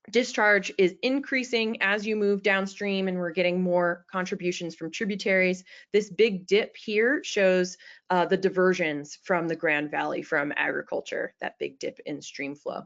discharge is increasing as you move downstream and we're getting more contributions from tributaries. This big dip here shows the diversions from the Grand Valley from agriculture, that big dip in stream flow.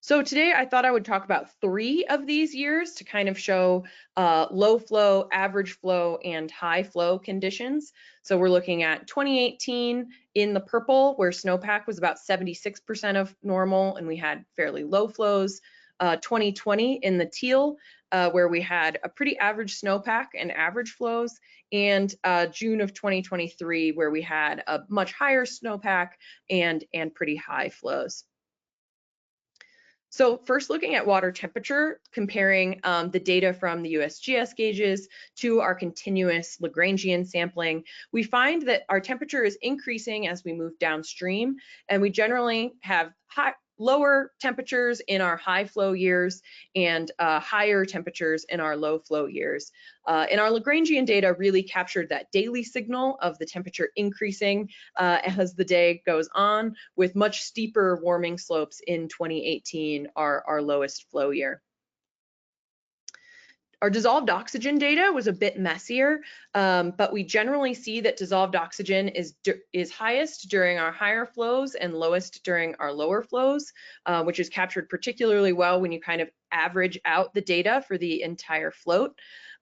So today I thought I would talk about 3 of these years to kind of show low flow, average flow, and high flow conditions. So we're looking at 2018 in the purple, where snowpack was about 76% of normal and we had fairly low flows. 2020 in the teal, where we had a pretty average snowpack and average flows, and June of 2023, where we had a much higher snowpack and pretty high flows. So first, looking at water temperature, comparing the data from the USGS gauges to our continuous Lagrangian sampling, we find that our temperature is increasing as we move downstream, and we generally have lower temperatures in our high flow years and higher temperatures in our low flow years. And our Lagrangian data really captured that daily signal of the temperature increasing as the day goes on, with much steeper warming slopes in 2018, our lowest flow year. Our dissolved oxygen data was a bit messier, but we generally see that dissolved oxygen is highest during our higher flows and lowest during our lower flows, which is captured particularly well when you kind of average out the data for the entire float.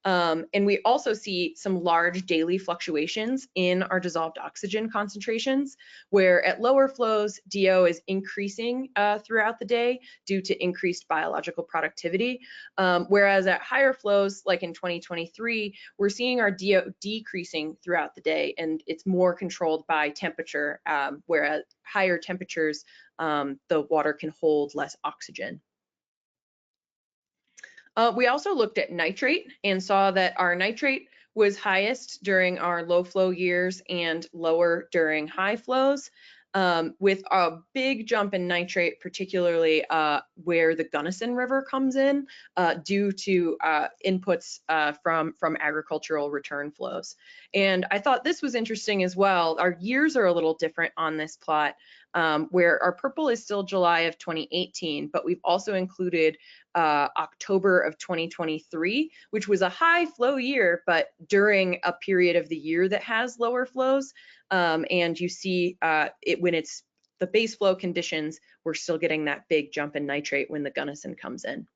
And we also see some large daily fluctuations in our dissolved oxygen concentrations, where at lower flows, DO is increasing throughout the day due to increased biological productivity, whereas at higher flows, like in 2023, we're seeing our DO decreasing throughout the day, and it's more controlled by temperature, where at higher temperatures, the water can hold less oxygen. We also looked at nitrate and saw that our nitrate was highest during our low flow years and lower during high flows, with a big jump in nitrate, particularly where the Gunnison River comes in, due to inputs from agricultural return flows. And I thought this was interesting as well. Our years are a little different on this plot, where our purple is still July of 2018, but we've also included October of 2023, which was a high flow year, but during a period of the year that has lower flows. And you see when it's the base flow conditions, we're still getting that big jump in nitrate when the Gunnison comes in.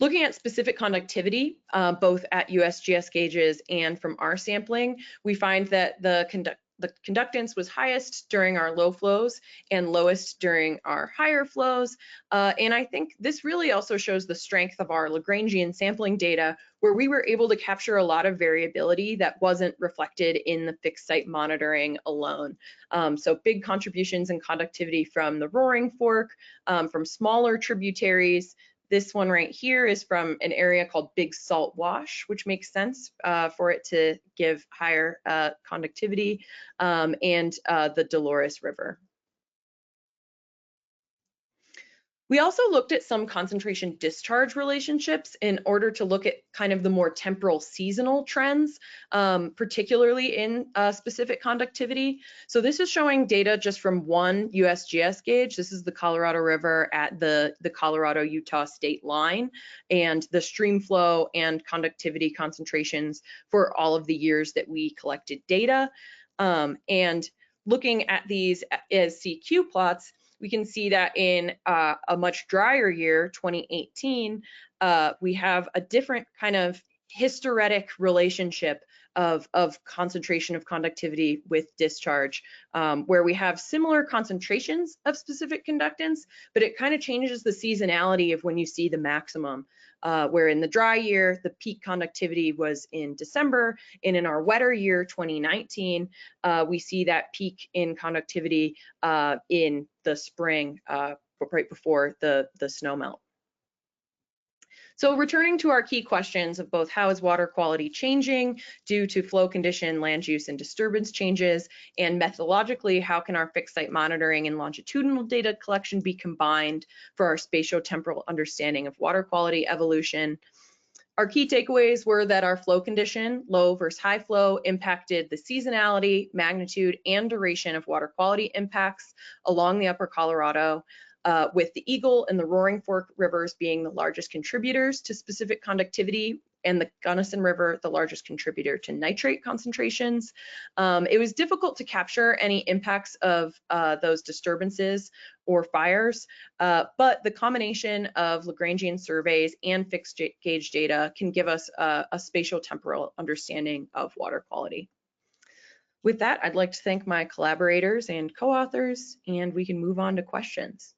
Looking at specific conductivity, both at USGS gauges and from our sampling, we find that the conductance was highest during our low flows and lowest during our higher flows. And I think this really also shows the strength of our Lagrangian sampling data, where we were able to capture a lot of variability that wasn't reflected in the fixed site monitoring alone. So big contributions in conductivity from the Roaring Fork, from smaller tributaries. This one right here is from an area called Big Salt Wash, which makes sense for it to give higher conductivity, and the Dolores River. We also looked at some concentration discharge relationships in order to look at kind of the more temporal seasonal trends, particularly in specific conductivity. So this is showing data just from one USGS gauge. This is the Colorado River at the Colorado-Utah state line, and the stream flow and conductivity concentrations for all of the years that we collected data. And looking at these as CQ plots, we can see that in a much drier year, 2018, we have a different kind of hysteretic relationship of concentration of conductivity with discharge, where we have similar concentrations of specific conductance, but it kind of changes the seasonality of when you see the maximum. Where in the dry year, the peak conductivity was in December, and in our wetter year, 2019, we see that peak in conductivity in the spring, right before the snow melt. So returning to our key questions of both how is water quality changing due to flow condition, land use, and disturbance changes, and methodologically, how can our fixed site monitoring and longitudinal data collection be combined for our spatiotemporal understanding of water quality evolution? Our key takeaways were that our flow condition, low versus high flow, impacted the seasonality, magnitude, and duration of water quality impacts along the upper Colorado, with the Eagle and the Roaring Fork rivers being the largest contributors to specific conductivity, and the Gunnison River the largest contributor to nitrate concentrations. It was difficult to capture any impacts of those disturbances or fires, but the combination of Lagrangian surveys and fixed gauge data can give us a spatiotemporal understanding of water quality. With that, I'd like to thank my collaborators and co-authors, and we can move on to questions.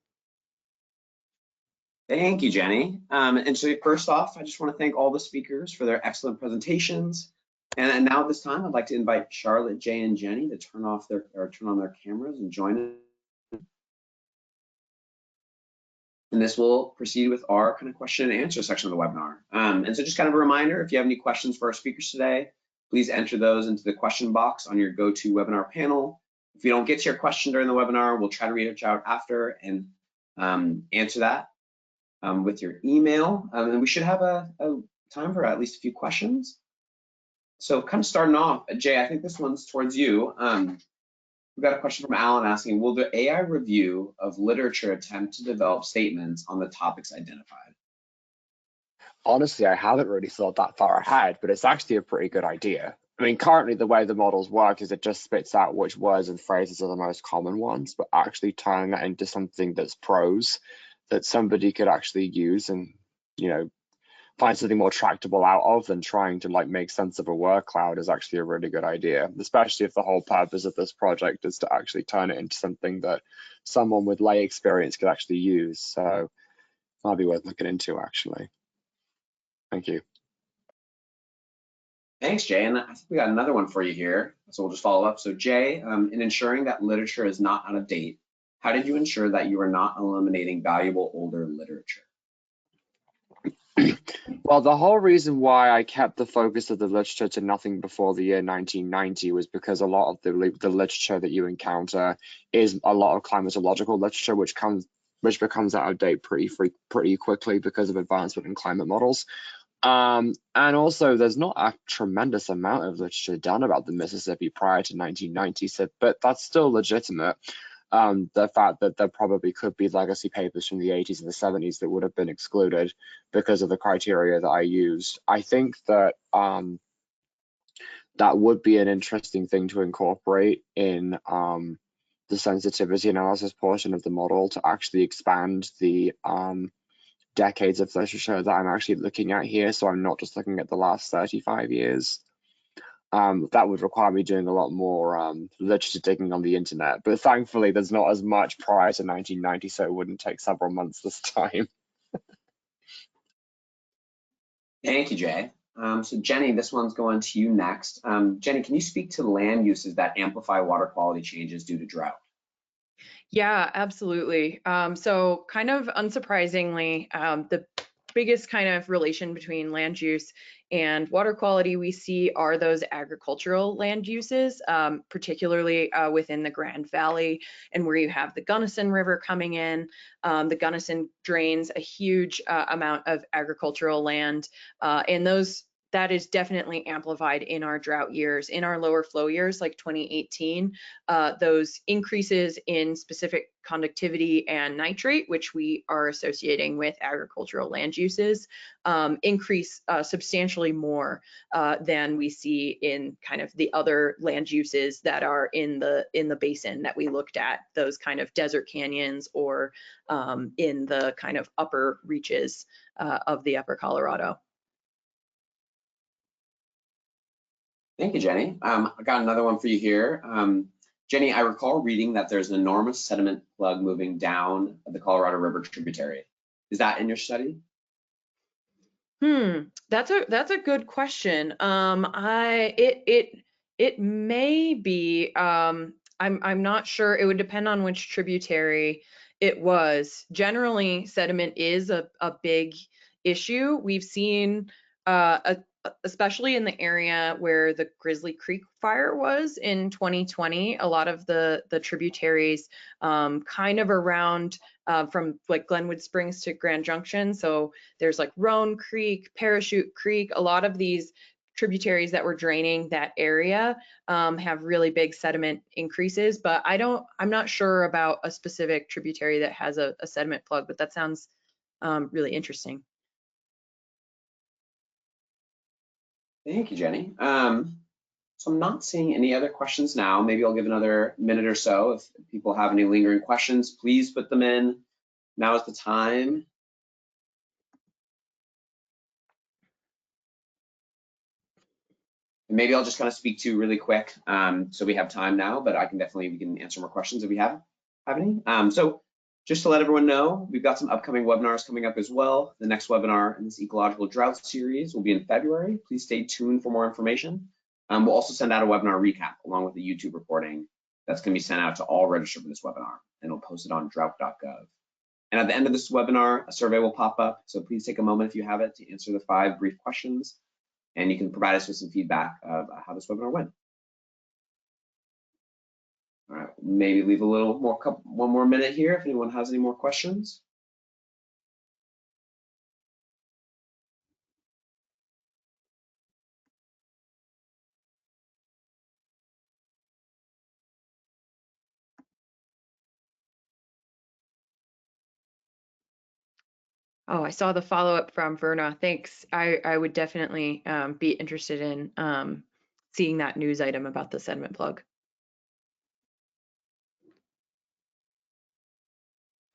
Thank you, Jenny. And so first off, I just want to thank all the speakers for their excellent presentations. And now at this time, I'd like to invite Charlotte, Jay, and Jenny to turn on their cameras and join us. And this will proceed with our kind of question and answer section of the webinar. And so just kind of a reminder, if you have any questions for our speakers today, please enter those into the question box on your GoToWebinar panel. If you don't get to your question during the webinar, we'll try to reach out after and answer that with your email. And we should have a time for at least a few questions. So kind of starting off, Jay, I think this one's towards you. We've got a question from Alan asking, will the AI review of literature attempt to develop statements on the topics identified? Honestly, I haven't really thought that far ahead, but it's actually a pretty good idea. I mean, currently the way the models work is it just spits out which words and phrases are the most common ones, but actually turning that into something that's prose that somebody could actually use and, you know, find something more tractable out of than trying to like make sense of a word cloud is actually a really good idea, especially if the whole purpose of this project is to actually turn it into something that someone with lay experience could actually use. So that'll be worth looking into, actually. Thank you. Thanks, Jay. And I think we got another one for you here. So we'll just follow up. So Jay, in ensuring that literature is not out of date, how did you ensure that you are not eliminating valuable older literature? Well, the whole reason why I kept the focus of the literature to nothing before the year 1990 was because a lot of the literature that you encounter is a lot of climatological literature, which becomes out of date pretty quickly because of advancement in climate models. And also, there's not a tremendous amount of literature done about the Mississippi prior to 1990, so, but that's still legitimate. The fact that there probably could be legacy papers from the 80s and the 70s that would have been excluded because of the criteria that I used. I think that that would be an interesting thing to incorporate in the sensitivity analysis portion of the model to actually expand the decades of literature that I'm actually looking at here. So I'm not just looking at the last 35 years. That would require me doing a lot more literature digging on the internet, but thankfully there's not as much prior to 1990, so it wouldn't take several months this time. Thank you, Jay. So Jenny, this one's going to you next. Jenny, can you speak to land uses that amplify water quality changes due to drought? Yeah, absolutely. So kind of unsurprisingly, the biggest kind of relation between land use and water quality we see are those agricultural land uses, particularly within the Grand Valley and where you have the Gunnison River coming in. The Gunnison drains a huge amount of agricultural land, and that is definitely amplified in our drought years. In our lower flow years, like 2018, those increases in specific conductivity and nitrate, which we are associating with agricultural land uses, increase substantially more than we see in kind of the other land uses that are in the basin that we looked at, those kind of desert canyons or in the kind of upper reaches of the upper Colorado. Thank you, Jenny. I got another one for you here. Jenny, I recall reading that there's an enormous sediment plug moving down the Colorado River tributary. Is that in your study? That's a good question. It may be. I'm not sure. It would depend on which tributary it was. Generally, sediment is a big issue. We've seen especially in the area where the Grizzly Creek fire was in 2020, a lot of the tributaries kind of around from like Glenwood Springs to Grand Junction. So there's like Roan Creek, Parachute Creek, a lot of these tributaries that were draining that area have really big sediment increases, but I'm not sure about a specific tributary that has a sediment plug, but that sounds really interesting. Thank you, Jenny. So I'm not seeing any other questions now. Maybe I'll give another minute or so. If people have any lingering questions, please put them in. Now is the time. And maybe I'll just kind of speak to really quick. So we have time now, but we can answer more questions if we have any. So Just to let everyone know, we've got some upcoming webinars coming up as well. The next webinar in this Ecological Drought series will be in February. Please stay tuned for more information. We'll also send out a webinar recap along with the YouTube recording that's going to be sent out to all registered for this webinar, and we'll post it on drought.gov. And at the end of this webinar, a survey will pop up, so please take a moment if you have it to answer the 5 brief questions, and you can provide us with some feedback of how this webinar went. All right, maybe leave a little more, one more minute here if anyone has any more questions. Oh, I saw the follow-up from Verna. Thanks. I would definitely be interested in seeing that news item about the sediment plug.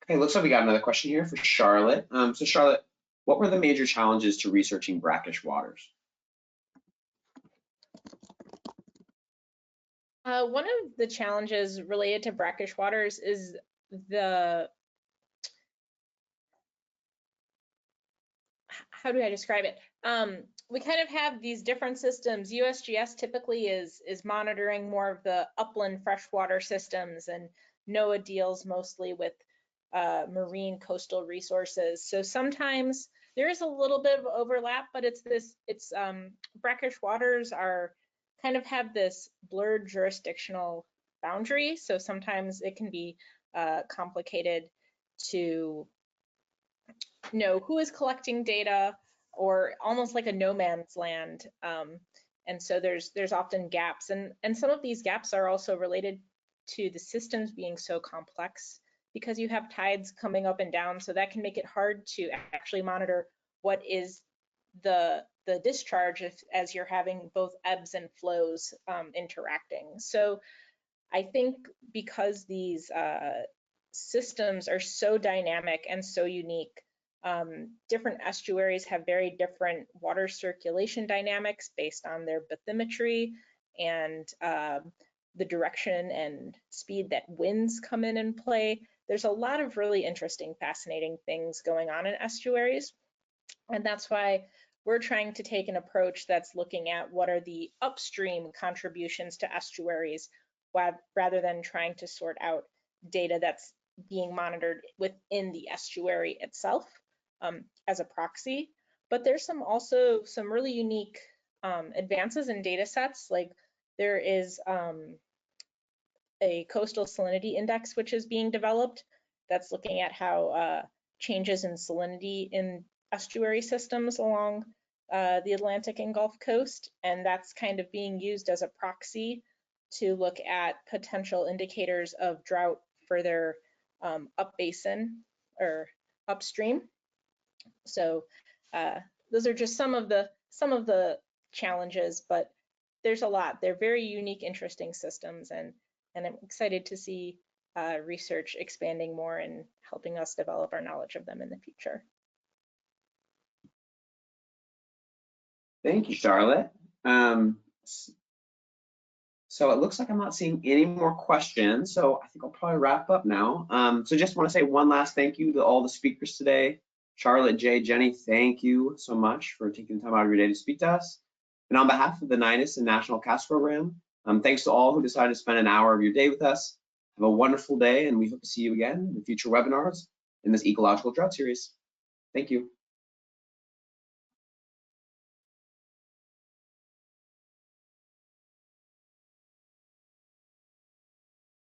Okay, looks like we got another question here for Charlotte. So Charlotte, what were the major challenges to researching brackish waters? One of the challenges related to brackish waters is how do I describe it? We kind of have these different systems. USGS typically is monitoring more of the upland freshwater systems, and NOAA deals mostly with marine coastal resources. So sometimes there is a little bit of overlap, but brackish waters are kind of have this blurred jurisdictional boundary. So sometimes it can be complicated to know who is collecting data, or almost like a no man's land. And so there's often gaps, and some of these gaps are also related to the systems being so complex, because you have tides coming up and down, so that can make it hard to actually monitor what is the discharge as you're having both ebbs and flows interacting. So I think because these systems are so dynamic and so unique, different estuaries have very different water circulation dynamics based on their bathymetry and the direction and speed that winds come in and play. There's a lot of really interesting, fascinating things going on in estuaries. And that's why we're trying to take an approach that's looking at what are the upstream contributions to estuaries, rather than trying to sort out data that's being monitored within the estuary itself as a proxy. But there's also some really unique advances in data sets. Like there is a coastal salinity index which is being developed that's looking at how changes in salinity in estuary systems along the Atlantic and Gulf Coast, and that's kind of being used as a proxy to look at potential indicators of drought further up basin or upstream. So those are just some of the challenges, but there's a lot. They're very unique, interesting systems, and I'm excited to see research expanding more and helping us develop our knowledge of them in the future. Thank you, Charlotte. So it looks like I'm not seeing any more questions, so I think I'll probably wrap up now. So just want to say one last thank you to all the speakers today. Charlotte, Jay, Jenny, thank you so much for taking the time out of your day to speak to us. And on behalf of the NIDIS and National CAS program, thanks to all who decided to spend an hour of your day with us. Have a wonderful day, and we hope to see you again in future webinars in this Ecological Drought series. Thank you.